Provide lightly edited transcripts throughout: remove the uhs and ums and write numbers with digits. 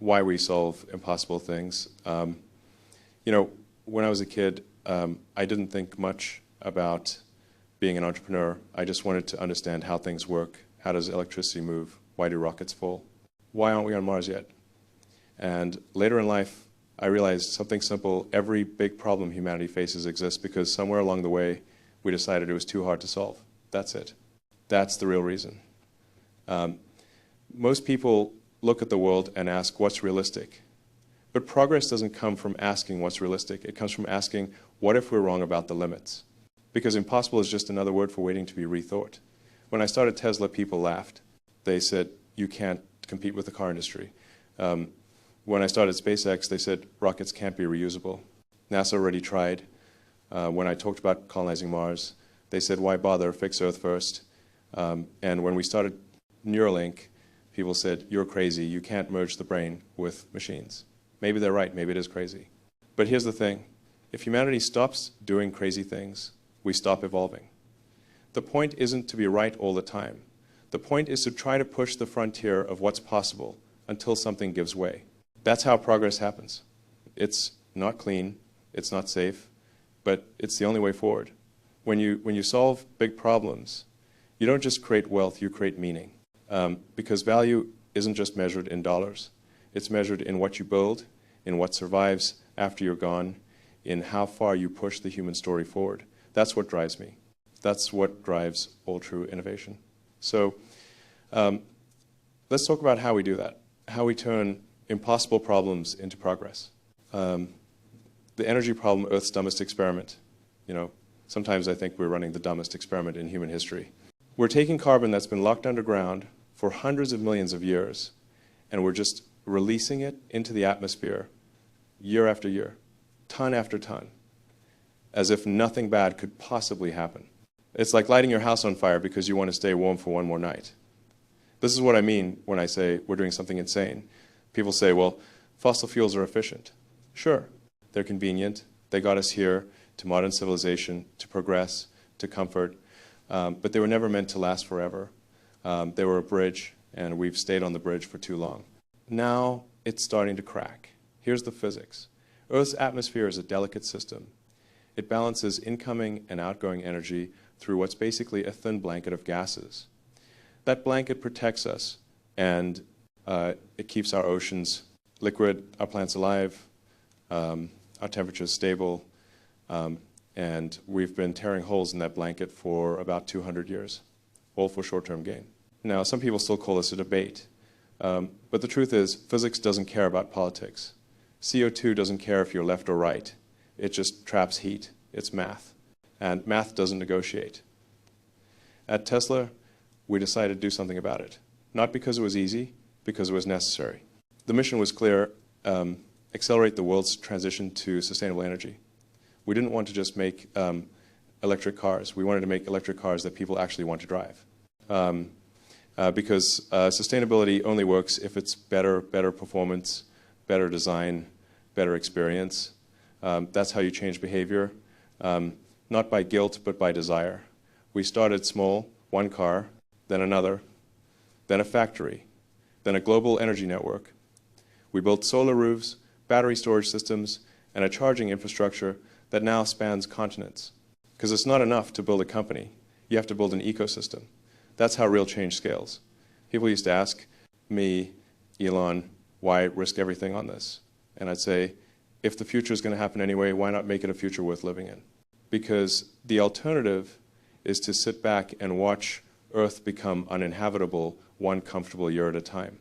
why we solve impossible things. You know, when I was a kid, I didn't think much about being an entrepreneur. I just wanted to understand how things work. How does electricity move? Why do rockets fall? Why aren't we on Mars yet? And later in life, I realized something simple. Every big problem humanity faces exists because somewhere along the way, we decided it was too hard to solve. That's it. That's the real reason. Most people look at the world and ask, what's realistic? But progress doesn't come from asking what's realistic. It comes from asking, what if we're wrong about the limits? Because impossible is just another word for waiting to be rethought. When I started Tesla, people laughed. They said, you can't compete with the car industry. When I started SpaceX, they said, rockets can't be reusable. NASA already tried. When I talked about colonizing Mars, they said, why bother? Fix Earth first. And when we started Neuralink, people said, you're crazy. You can't merge the brain with machines. Maybe they're right. Maybe it is crazy. But here's the thing. If humanity stops doing crazy things, we stop evolving. The point isn't to be right all the time. The point is to try to push the frontier of what's possible until something gives way. That's how progress happens. It's not clean. It's not safe. But it's the only way forward. When you solve big problems, you don't just create wealth, you create meaning. Because value isn't just measured in dollars. It's measured in what you build, in what survives after you're gone, in how far you push the human story forward. That's what drives me. That's what drives all true innovation. So let's talk about how we do that, how we turn impossible problems into progress. The energy problem, Earth's dumbest experiment. You know, sometimes I think we're running the dumbest experiment in human history. We're taking carbon that's been locked underground for hundreds of millions of years, and we're just releasing it into the atmosphere year after year, ton after ton, as if nothing bad could possibly happen. It's like lighting your house on fire because you want to stay warm for one more night. This is what I mean when I say we're doing something insane. People say, well, fossil fuels are efficient. Sure, they're convenient. They got us here to modern civilization, to progress, to comfort, but they were never meant to last forever. They were a bridge, and we've stayed on the bridge for too long. Now it's starting to crack. Here's the physics. Earth's atmosphere is a delicate system. It balances incoming and outgoing energy through what's basically a thin blanket of gases. That blanket protects us, and it keeps our oceans liquid, our plants alive, our temperatures stable, and we've been tearing holes in that blanket for about 200 years, all for short-term gain. Now, some people still call this a debate, but the truth is physics doesn't care about politics. CO2 doesn't care if you're left or right. It just traps heat. It's math. And math doesn't negotiate. At Tesla, we decided to do something about it. Not because it was easy, because it was necessary. The mission was clear, accelerate the world's transition to sustainable energy. We didn't want to just make electric cars. We wanted to make electric cars that people actually want to drive. Because sustainability only works if it's better performance, better design, better experience. That's how you change behavior, not by guilt, but by desire. We started small, one car, then another, then a factory, then a global energy network. We built solar roofs, battery storage systems, and a charging infrastructure that now spans continents. Because it's not enough to build a company. You have to build an ecosystem. That's how real change scales. People used to ask me, Elon, why risk everything on this? And I'd say, if the future is going to happen anyway, why not make it a future worth living in? Because the alternative is to sit back and watch Earth become uninhabitable one comfortable year at a time.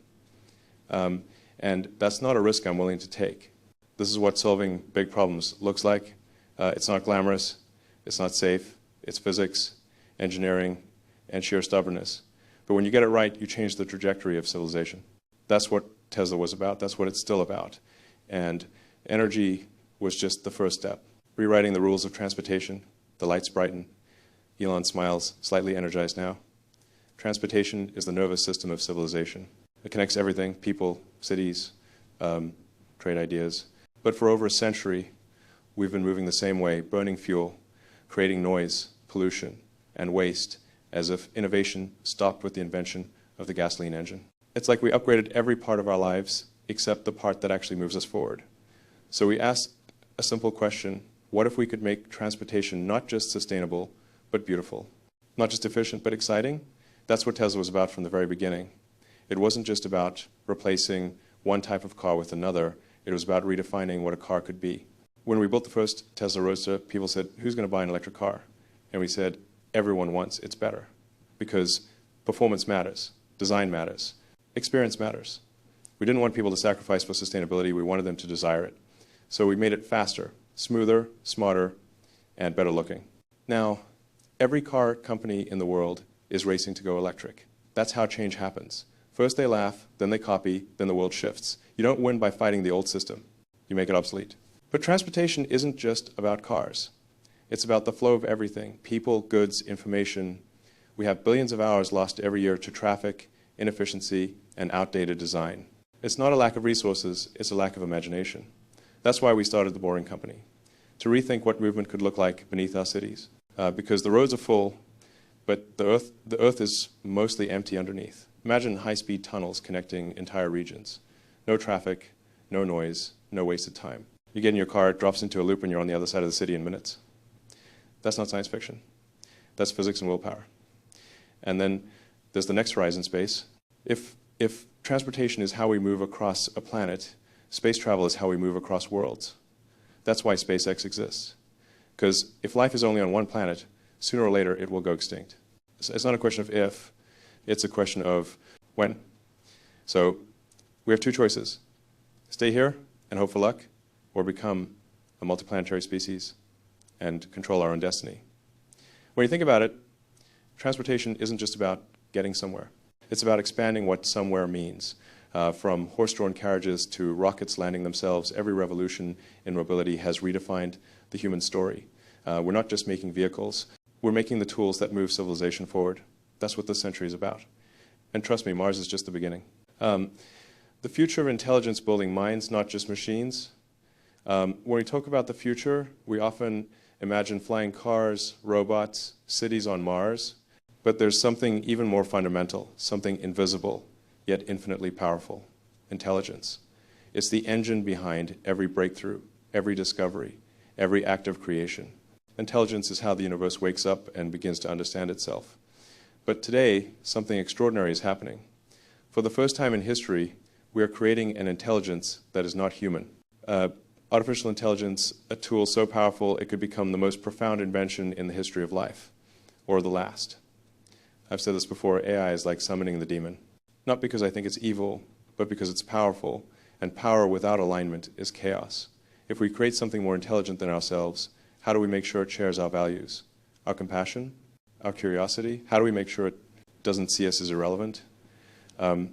And that's not a risk I'm willing to take. This is what solving big problems looks like. It's not glamorous. It's not safe. It's physics, engineering, and sheer stubbornness. But when you get it right, you change the trajectory of civilization. That's what Tesla was about. That's what it's still about. And energy was just the first step. Rewriting the rules of transportation. The lights brighten. Elon smiles, slightly energized now. Transportation is the nervous system of civilization. It connects everything, people, cities, trade ideas. But for over a century, we've been moving the same way, burning fuel, creating noise, pollution, and waste, as if innovation stopped with the invention of the gasoline engine. It's like we upgraded every part of our lives except the part that actually moves us forward. So we asked a simple question: what if we could make transportation not just sustainable, but beautiful? Not just efficient, but exciting? That's what Tesla was about from the very beginning. It wasn't just about replacing one type of car with another. It was about redefining what a car could be. When we built the first Tesla Roadster, people said, who's going to buy an electric car? And we said, everyone wants it's better. Because performance matters, design matters, experience matters. We didn't want people to sacrifice for sustainability. We wanted them to desire it. So we made it faster, smoother, smarter, and better looking. Now, every car company in the world is racing to go electric. That's how change happens. First they laugh, then they copy, then the world shifts. You don't win by fighting the old system. You make it obsolete. But transportation isn't just about cars. It's about the flow of everything: people, goods, information. We have billions of hours lost every year to traffic, inefficiency, and outdated design. It's not a lack of resources, it's a lack of imagination. That's why we started the Boring Company, to rethink what movement could look like beneath our cities. Because the roads are full, but the earth is mostly empty underneath. Imagine high-speed tunnels connecting entire regions. No traffic, no noise, no wasted time. You get in your car, it drops into a loop, and you're on the other side of the city in minutes. That's not science fiction. That's physics and willpower. And then there's the next horizon, space. If transportation is how we move across a planet, space travel is how we move across worlds. That's why SpaceX exists. Because if life is only on one planet, sooner or later it will go extinct. It's not a question of if, it's a question of when. So we have two choices: stay here and hope for luck, or become a multiplanetary species and control our own destiny. When you think about it, transportation isn't just about getting somewhere. It's about expanding what somewhere means. From horse-drawn carriages to rockets landing themselves, every revolution in mobility has redefined the human story. We're not just making vehicles, we're making the tools that move civilization forward. That's what this century is about. And trust me, Mars is just the beginning. The future of intelligence building minds, not just machines. When we talk about the future, we often imagine flying cars, robots, cities on Mars. But there's something even more fundamental, something invisible, yet infinitely powerful: intelligence. It's the engine behind every breakthrough, every discovery, every act of creation. Intelligence is how the universe wakes up and begins to understand itself. But today, something extraordinary is happening. For the first time in history, we are creating an intelligence that is not human. Artificial intelligence, a tool so powerful it could become the most profound invention in the history of life, or the last. I've said this before, AI is like summoning the demon. Not because I think it's evil, but because it's powerful, and power without alignment is chaos. If we create something more intelligent than ourselves, how do we make sure it shares our values, our compassion, our curiosity? How do we make sure it doesn't see us as irrelevant? From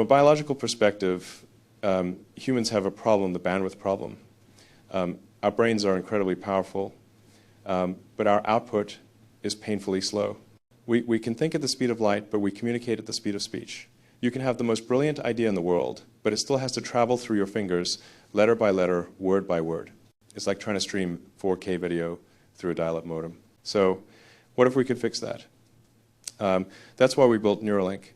a biological perspective, humans have a problem, the bandwidth problem. Our brains are incredibly powerful, but our output is painfully slow. We can think at the speed of light, but we communicate at the speed of speech. You can have the most brilliant idea in the world, but it still has to travel through your fingers, letter by letter, word by word. It's like trying to stream 4K video through a dial-up modem. So what if we could fix that? That's why we built Neuralink.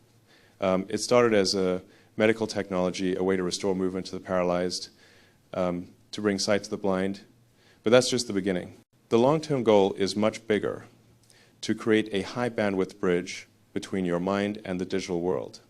It started as a medical technology, a way to restore movement to the paralyzed, to bring sight to the blind. But that's just the beginning. The long-term goal is much bigger: to create a high-bandwidth bridge between your mind and the digital world.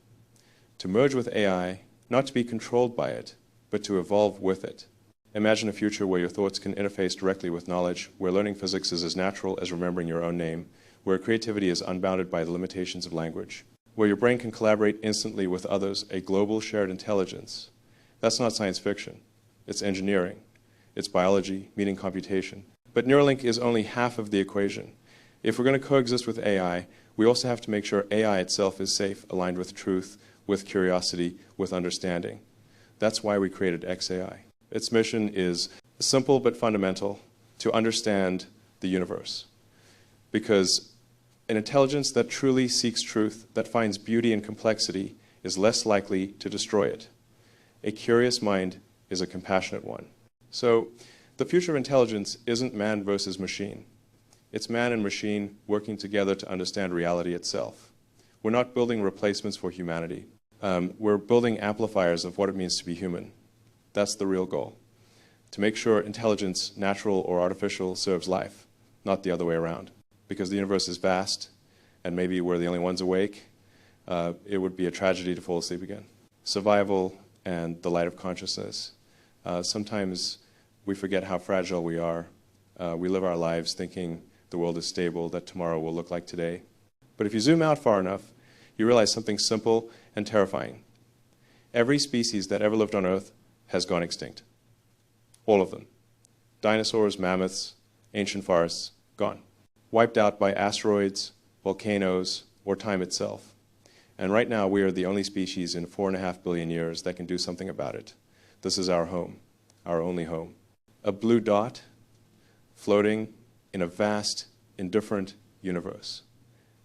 To merge with AI, not to be controlled by it, but to evolve with it. Imagine a future where your thoughts can interface directly with knowledge, where learning physics is as natural as remembering your own name, where creativity is unbounded by the limitations of language, where your brain can collaborate instantly with others, a global shared intelligence. That's not science fiction. It's engineering. It's biology, meaning computation. But Neuralink is only half of the equation. If we're going to coexist with AI, we also have to make sure AI itself is safe, aligned with truth, with curiosity, with understanding. That's why we created XAI. Its mission is simple but fundamental: to understand the universe. Because an intelligence that truly seeks truth, that finds beauty in complexity, is less likely to destroy it. A curious mind is a compassionate one. So the future of intelligence isn't man versus machine. It's man and machine working together to understand reality itself. We're not building replacements for humanity. We're building amplifiers of what it means to be human. That's the real goal. To make sure intelligence, natural or artificial, serves life, not the other way around. Because the universe is vast, and maybe we're the only ones awake, it would be a tragedy to fall asleep again. Survival and the light of consciousness. Sometimes we forget how fragile we are. We live our lives thinking the world is stable, that tomorrow will look like today. But if you zoom out far enough, you realize something simple and terrifying. Every species that ever lived on Earth has gone extinct. All of them. Dinosaurs, mammoths, ancient forests, gone. Wiped out by asteroids, volcanoes, or time itself. And right now we are the only species in 4.5 billion years that can do something about it. This is our home, our only home. A blue dot floating in a vast, indifferent universe.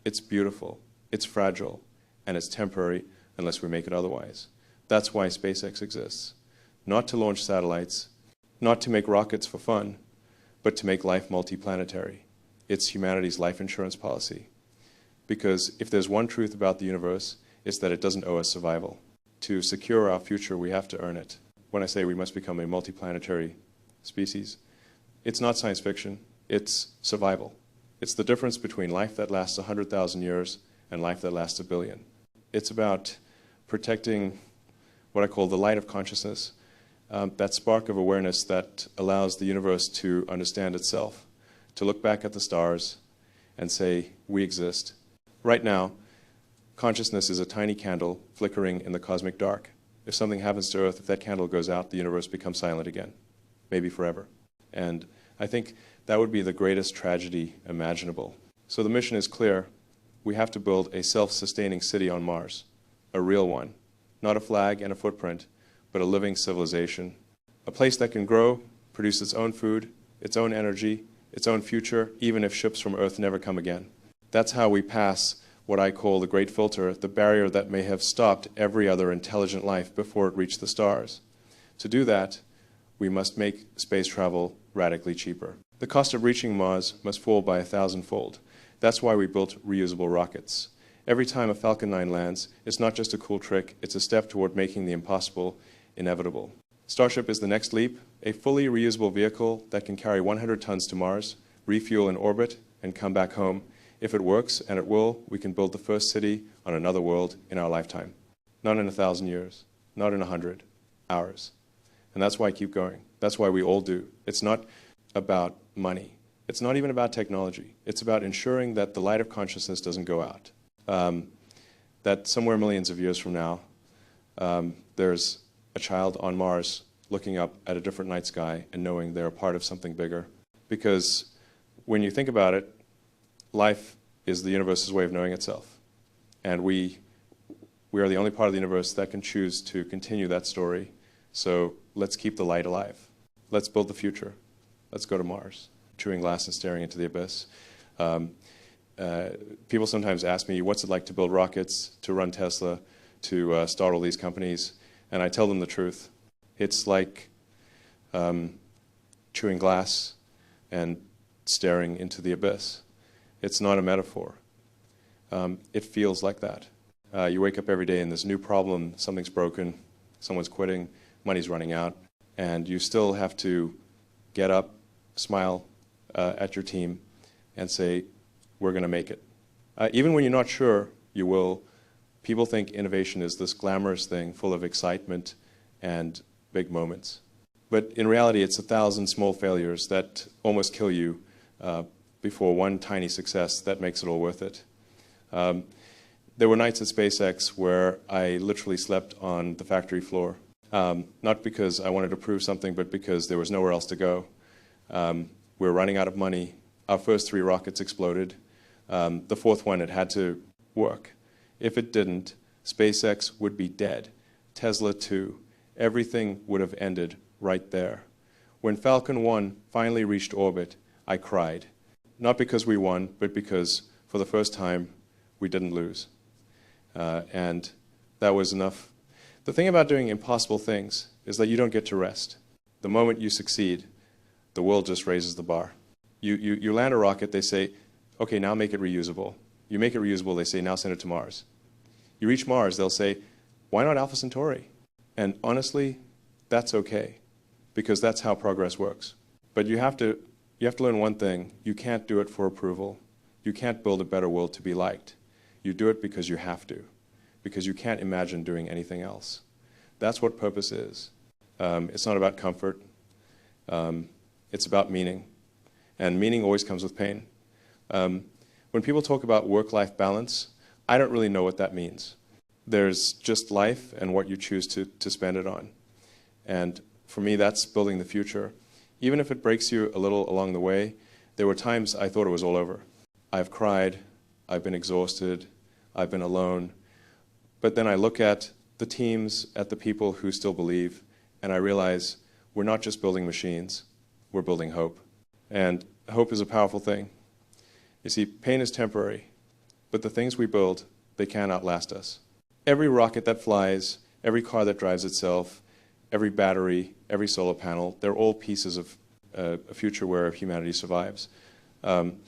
It's beautiful, it's fragile, and it's temporary unless we make it otherwise. That's why SpaceX exists. Not to launch satellites, not to make rockets for fun, but to make life multiplanetary. It's humanity's life insurance policy. Because if there's one truth about the universe, it's that it doesn't owe us survival. To secure our future, we have to earn it. When I say we must become a multiplanetary species, it's not science fiction, it's survival. It's the difference between life that lasts 100,000 years and life that lasts 1 billion. It's about protecting what I call the light of consciousness, that spark of awareness that allows the universe to understand itself, to look back at the stars and say, we exist. Right now, consciousness is a tiny candle flickering in the cosmic dark. If something happens to Earth, if that candle goes out, the universe becomes silent again, maybe forever. And I think that would be the greatest tragedy imaginable. So the mission is clear. We have to build a self-sustaining city on Mars, a real one, not a flag and a footprint, but a living civilization, a place that can grow, produce its own food, its own energy, its own future, even if ships from Earth never come again. That's how we pass what I call the great filter, the barrier that may have stopped every other intelligent life before it reached the stars. To do that, we must make space travel radically cheaper. The cost of reaching Mars must fall by 1,000-fold. That's why we built reusable rockets. Every time a Falcon 9 lands, it's not just a cool trick, it's a step toward making the impossible inevitable. Starship is the next leap, a fully reusable vehicle that can carry 100 tons to Mars, refuel in orbit, and come back home. If it works, and it will, we can build the first city on another world in our lifetime. Not in 1,000 years, not in 100, ours. And that's why I keep going. That's why we all do. It's not about money. It's not even about technology. It's about ensuring that the light of consciousness doesn't go out. That somewhere millions of years from now, there's a child on Mars looking up at a different night sky and knowing they're a part of something bigger. Because when you think about it, life is the universe's way of knowing itself. And we are the only part of the universe that can choose to continue that story. So let's keep the light alive. Let's build the future. Let's go to Mars, chewing glass and staring into the abyss. People sometimes ask me, what's it like to build rockets, to run Tesla, to start all these companies? And I tell them the truth. It's like chewing glass and staring into the abyss. It's not a metaphor. It feels like that. You wake up every day and there's a new problem, something's broken, someone's quitting, money's running out, and you still have to get up, smile at your team, and say, we're going to make it. Even when you're not sure you will, people think innovation is this glamorous thing full of excitement and big moments. But in reality, it's 1,000 small failures that almost kill you before one tiny success that makes it all worth it. There were nights at SpaceX where I literally slept on the factory floor, not because I wanted to prove something, but because there was nowhere else to go. We were running out of money. Our first 3 rockets exploded. The 4th one, it had to work. If it didn't, SpaceX would be dead. Tesla too. Everything would have ended right there. When Falcon 1 finally reached orbit, I cried. Not because we won, but because for the first time, we didn't lose. And that was enough. The thing about doing impossible things is that you don't get to rest. The moment you succeed, the world just raises the bar. You land a rocket, they say, okay, now make it reusable. You make it reusable, they say, now send it to Mars. You reach Mars, they'll say, Why not Alpha Centauri? And honestly, that's okay, because that's how progress works. But you have to learn one thing. You can't do it for approval. You can't build a better world to be liked. You do it because you have to, because you can't imagine doing anything else. That's what purpose is. It's not about comfort. It's about meaning. And meaning always comes with pain. When people talk about work-life balance, I don't really know what that means. There's just life and what you choose to spend it on. And for me, that's building the future. Even if it breaks you a little along the way, there were times I thought it was all over. I've cried, I've been exhausted, I've been alone. But then I look at the teams, at the people who still believe, and I realize we're not just building machines, we're building hope. And hope is a powerful thing. You see, pain is temporary, but the things we build, they can't outlast us. Every rocket that flies, every car that drives itself, every battery, every solar panel, they're all pieces of a future where humanity survives. Sometimes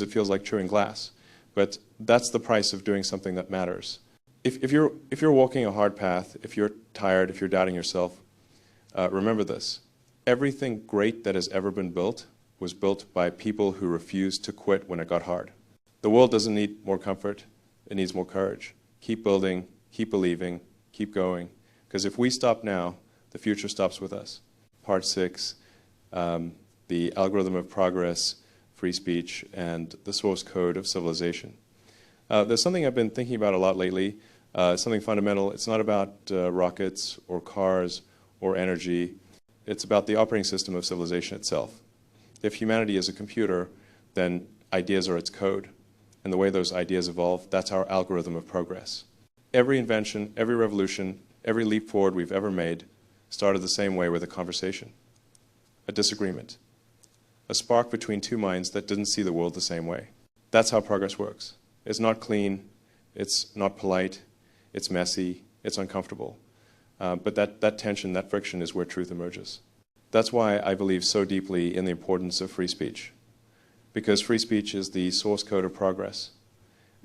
it feels like chewing glass, but that's the price of doing something that matters. If you're walking a hard path, if you're tired, if you're doubting yourself, remember this. Everything great that has ever been built was built by people who refused to quit when it got hard. The world doesn't need more comfort. It needs more courage. Keep building, keep believing, keep going. Because if we stop now, the future stops with us. Part 6, the algorithm of progress, free speech, and the source code of civilization. There's something I've been thinking about a lot lately, something fundamental. It's not about rockets or cars or energy. It's about the operating system of civilization itself. If humanity is a computer, then ideas are its code. And the way those ideas evolve, that's our algorithm of progress. Every invention, every revolution, every leap forward we've ever made started the same way with a conversation, a disagreement, a spark between two minds that didn't see the world the same way. That's how progress works. It's not clean, it's not polite, it's messy, it's uncomfortable. But that tension, that friction is where truth emerges. That's why I believe so deeply in the importance of free speech. Because free speech is the source code of progress.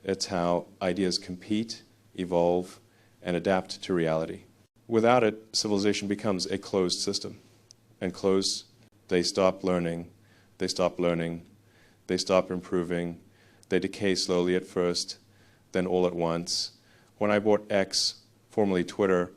It's how ideas compete, evolve, and adapt to reality. Without it, civilization becomes a closed system. And closed, they stop learning, they stop improving, they decay slowly at first, then all at once. When I bought X, formerly Twitter,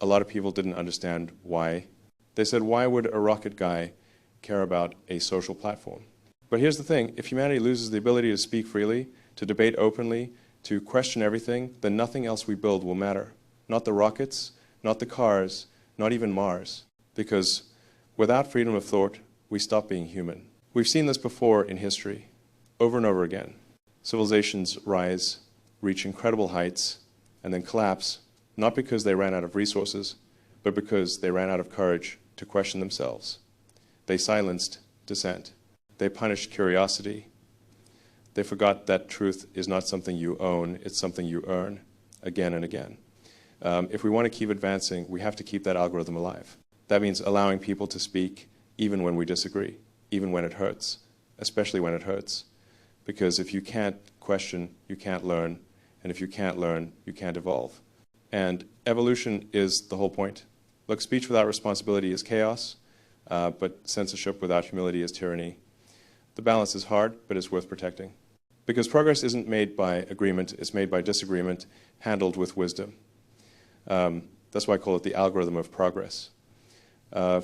a lot of people didn't understand why. They said, why would a rocket guy care about a social platform? But here's the thing, if humanity loses the ability to speak freely, to debate openly, to question everything, then nothing else we build will matter. Not the rockets, not the cars, not even Mars. Because without freedom of thought, we stop being human. We've seen this before in history, over and over again. Civilizations rise, reach incredible heights, and then collapse, not because they ran out of resources, but because they ran out of courage to question themselves. They silenced dissent. They punished curiosity. They forgot that truth is not something you own, it's something you earn again and again. If we want to keep advancing, we have to keep that algorithm alive. That means allowing people to speak even when we disagree, even when it hurts, especially when it hurts. Because if you can't question, you can't learn, and if you can't learn, you can't evolve. And evolution is the whole point. Look, speech without responsibility is chaos, but censorship without humility is tyranny. The balance is hard, but it's worth protecting. Because progress isn't made by agreement, it's made by disagreement, handled with wisdom. That's why I call it the algorithm of progress.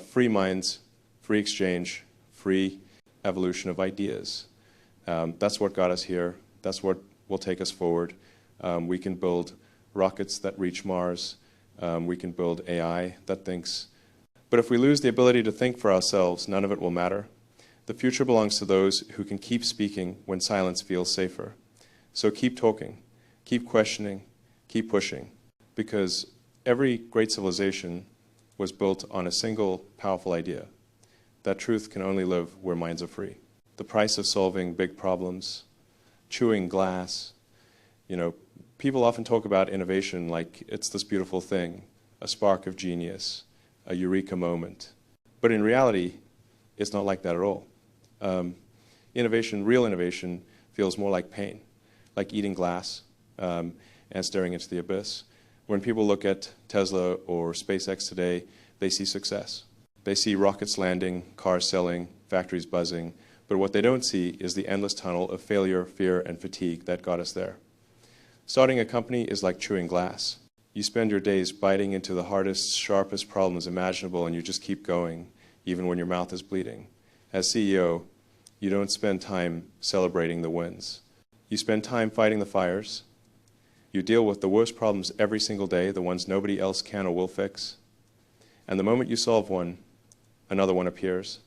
Free minds, free exchange, free evolution of ideas. That's what got us here. That's what will take us forward. We can build rockets that reach Mars. We can build AI that thinks. But if we lose the ability to think for ourselves, none of it will matter. The future belongs to those who can keep speaking when silence feels safer. So keep talking, keep questioning, keep pushing. Because every great civilization was built on a single powerful idea, that truth can only live where minds are free. The price of solving big problems, chewing glass, people often talk about innovation like it's this beautiful thing, a spark of genius, a eureka moment. But in reality, it's not like that at all. Innovation, real innovation, feels more like pain, like eating glass. and staring into the abyss. When people look at Tesla or SpaceX today, they see success. They see rockets landing, cars selling, factories buzzing, but what they don't see is the endless tunnel of failure, fear, and fatigue that got us there. Starting a company is like chewing glass. You spend your days biting into the hardest, sharpest problems imaginable, and you just keep going, even when your mouth is bleeding. As CEO, you don't spend time celebrating the wins. You spend time fighting the fires. You deal with the worst problems every single day, the ones nobody else can or will fix. And the moment you solve one, another one appears.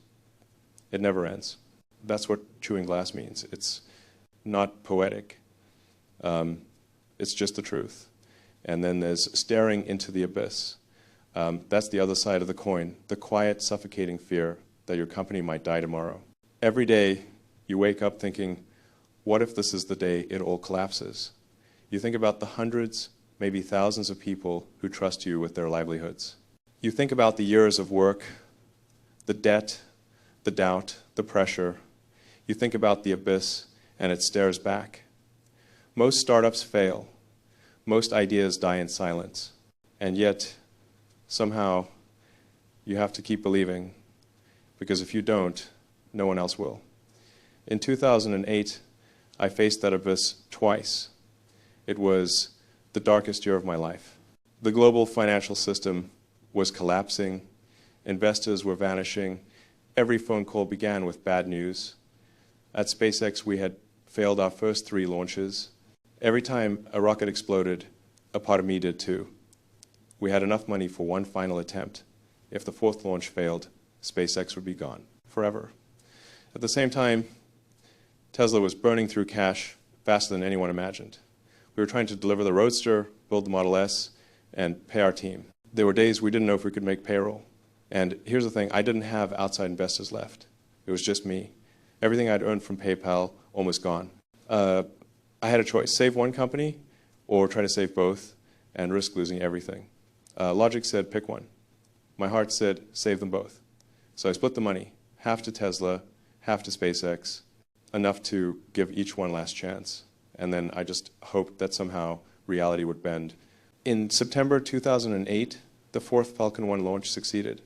It never ends. That's what chewing glass means. It's not poetic. It's just the truth. And then there's staring into the abyss. That's the other side of the coin, the quiet, suffocating fear that your company might die tomorrow. Every day, you wake up thinking, what if this is the day it all collapses? You think about the hundreds, maybe thousands of people who trust you with their livelihoods. You think about the years of work, the debt, the doubt, the pressure. You think about the abyss, and it stares back. Most startups fail. Most ideas die in silence. And yet, somehow, you have to keep believing, because if you don't, no one else will. In 2008, I faced that abyss twice. It was the darkest year of my life. The global financial system was collapsing. Investors were vanishing. Every phone call began with bad news. At SpaceX, we had failed our first 3 launches. Every time a rocket exploded, a part of me did too. We had enough money for one final attempt. If the 4th launch failed, SpaceX would be gone forever. At the same time, Tesla was burning through cash faster than anyone imagined. We were trying to deliver the Roadster, build the Model S, and pay our team. There were days we didn't know if we could make payroll. And here's the thing, I didn't have outside investors left. It was just me. Everything I'd earned from PayPal, almost gone. I had a choice, save one company or try to save both and risk losing everything. Logic said, pick one. My heart said, save them both. So I split the money, half to Tesla, half to SpaceX, enough to give each one last chance. And then I just hoped that somehow reality would bend. In September 2008, the 4th Falcon 1 launch succeeded.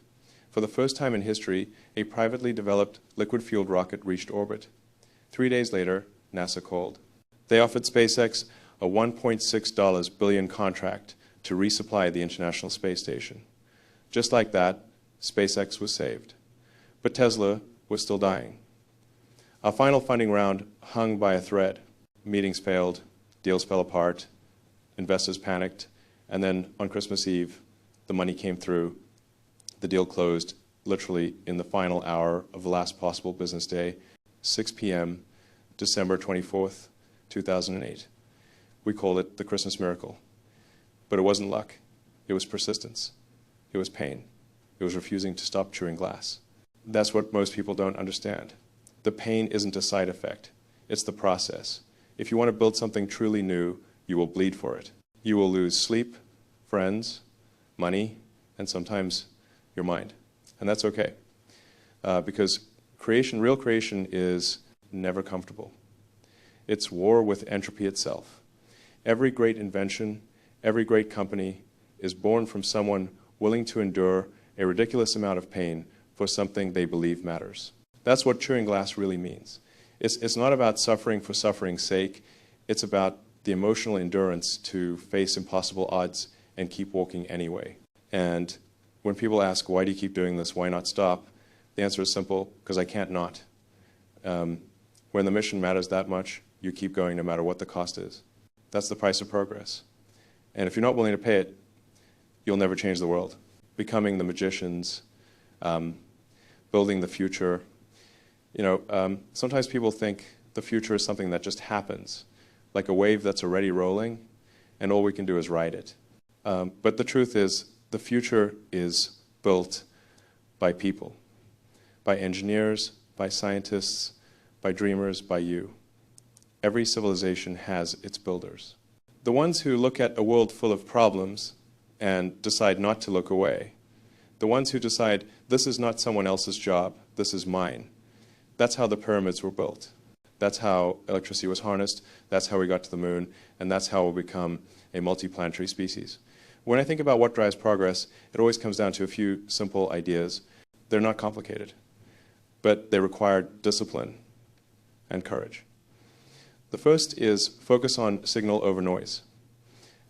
For the first time in history, a privately developed liquid-fueled rocket reached orbit. 3 days later, NASA called. They offered SpaceX a $1.6 billion contract to resupply the International Space Station. Just like that, SpaceX was saved. But Tesla was still dying. Our final funding round hung by a thread. Meetings failed, deals fell apart, investors panicked, and then on Christmas Eve, the money came through. The deal closed literally in the final hour of the last possible business day, 6 p.m., December 24th, 2008. We called it the Christmas miracle. But it wasn't luck. It was persistence. It was pain. It was refusing to stop chewing glass. That's what most people don't understand. The pain isn't a side effect. It's the process. If you want to build something truly new, you will bleed for it. You will lose sleep, friends, money, and sometimes your mind. And that's okay. Because creation, real creation, is never comfortable. It's war with entropy itself. Every great invention, every great company is born from someone willing to endure a ridiculous amount of pain for something they believe matters. That's what chewing glass really means. It's not about suffering for suffering's sake. It's about the emotional endurance to face impossible odds and keep walking anyway. And when people ask, why do you keep doing this, why not stop? The answer is simple, because I can't not. When the mission matters that much, you keep going no matter what the cost is. That's the price of progress. And if you're not willing to pay it, you'll never change the world. Becoming the magicians, building the future. Sometimes people think the future is something that just happens, like a wave that's already rolling, and all we can do is ride it. But the truth is, the future is built by people, by engineers, by scientists, by dreamers, by you. Every civilization has its builders. The ones who look at a world full of problems and decide not to look away, the ones who decide, this is not someone else's job, this is mine. That's how the pyramids were built. That's how electricity was harnessed, that's how we got to the moon, and that's how we'll become a multiplanetary species. When I think about what drives progress, it always comes down to a few simple ideas. They're not complicated, but they require discipline and courage. The first is focus on signal over noise.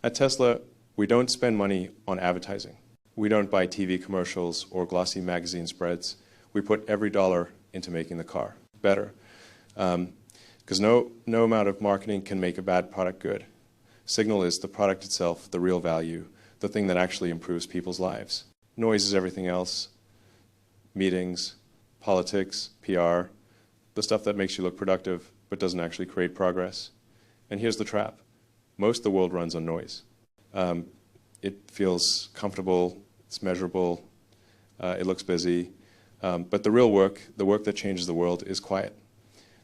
At Tesla, we don't spend money on advertising. We don't buy TV commercials or glossy magazine spreads. We put every dollar into making the car better. Because no amount of marketing can make a bad product good. Signal is the product itself, the real value, the thing that actually improves people's lives. Noise is everything else. Meetings, politics, PR, the stuff that makes you look productive but doesn't actually create progress. And here's the trap. Most of the world runs on noise. It feels comfortable, it's measurable, it looks busy, but the real work, the work that changes the world, is quiet.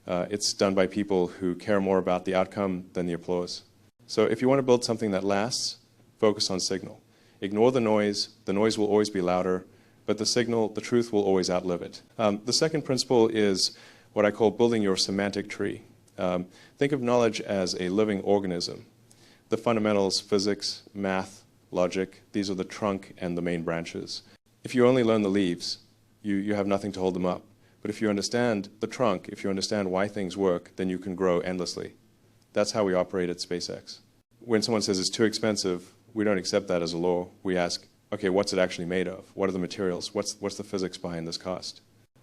It's done by people who care more about the outcome than the applause. So if you want to build something that lasts, focus on signal. Ignore the noise will always be louder, but the signal, the truth will always outlive it. The second principle is what I call building your semantic tree. Think of knowledge as a living organism. The fundamentals, physics, math, logic, these are the trunk and the main branches. If you only learn the leaves, you have nothing to hold them up. But if you understand the trunk, if you understand why things work, then you can grow endlessly. That's how we operate at SpaceX. When someone says it's too expensive, we don't accept that as a law. We ask, okay, what's it actually made of? What are the materials? What's the physics behind this cost?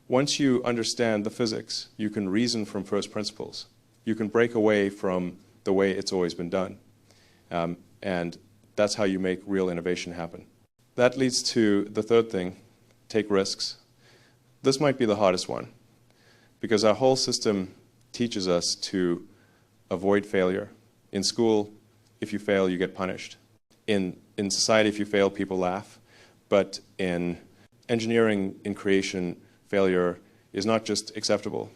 Once you understand the physics, you can reason from first principles. You can break away from the way it's always been done. And that's how you make real innovation happen. That leads to the third thing, take risks. This might be the hardest one, because our whole system teaches us to avoid failure. In school, if you fail, you get punished. In society, if you fail, people laugh. But in engineering, in creation, failure is not just acceptable,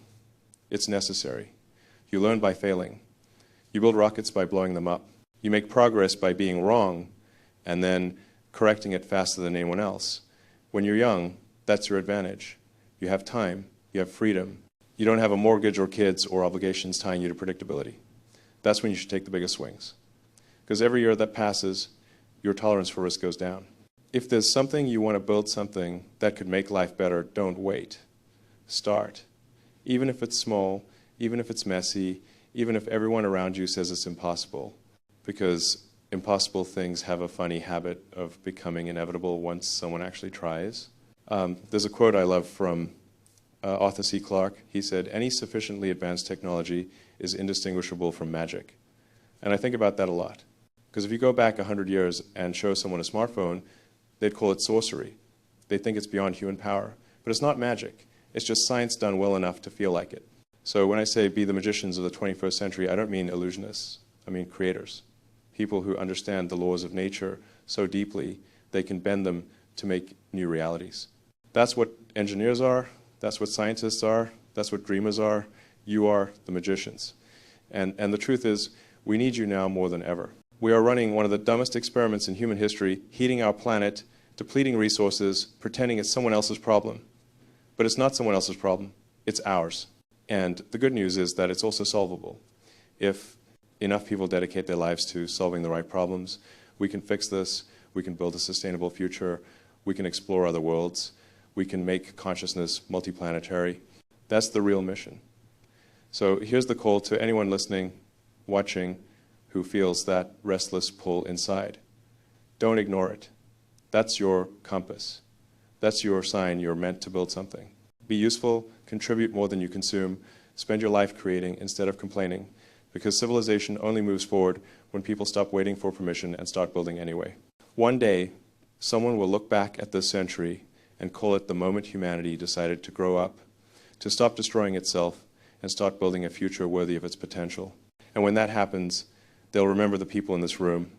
it's necessary. You learn by failing. You build rockets by blowing them up. You make progress by being wrong and then correcting it faster than anyone else. When you're young, that's your advantage. You have time, you have freedom. You don't have a mortgage or kids or obligations tying you to predictability. That's when you should take the biggest swings. Because every year that passes, your tolerance for risk goes down. If there's something you want to build something that could make life better, don't wait. Start. Even if it's small, even if it's messy, even if everyone around you says it's impossible. Because impossible things have a funny habit of becoming inevitable once someone actually tries. There's a quote I love from Arthur C. Clarke. He said, "Any sufficiently advanced technology is indistinguishable from magic." And I think about that a lot. Because if you go back 100 years and show someone a smartphone, they'd call it sorcery. They think it's beyond human power. But it's not magic. It's just science done well enough to feel like it. So when I say be the magicians of the 21st century, I don't mean illusionists. I mean creators. People who understand the laws of nature so deeply they can bend them to make new realities. That's what engineers are. That's what scientists are. That's what dreamers are. You are the magicians. And the truth is, we need you now more than ever. We are running one of the dumbest experiments in human history, heating our planet, depleting resources, pretending it's someone else's problem. But it's not someone else's problem. It's ours. And the good news is that it's also solvable. If enough people dedicate their lives to solving the right problems, we can fix this, we can build a sustainable future, we can explore other worlds, we can make consciousness multiplanetary. That's the real mission. So here's the call to anyone listening, watching, who feels that restless pull inside. Don't ignore it. That's your compass. That's your sign you're meant to build something. Be useful, contribute more than you consume, spend your life creating instead of complaining, because civilization only moves forward when people stop waiting for permission and start building anyway. One day, someone will look back at this century and call it the moment humanity decided to grow up, to stop destroying itself, and start building a future worthy of its potential. And when that happens, they'll remember the people in this room,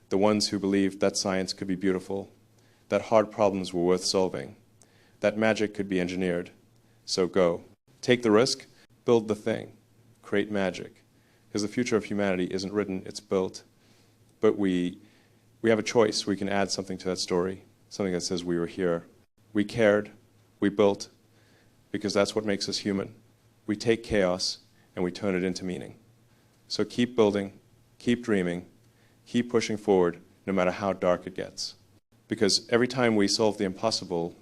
the ones who believed that science could be beautiful, that hard problems were worth solving, that magic could be engineered. So go. Take the risk, build the thing, create magic. Because the future of humanity isn't written, it's built. But we have a choice. We can add something to that story, something that says we were here. We cared, we built, because that's what makes us human. We take chaos and we turn it into meaning. So keep building, keep dreaming, keep pushing forward no matter how dark it gets. Because every time we solve the impossible,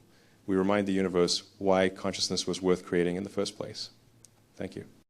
we remind the universe why consciousness was worth creating in the first place. Thank you.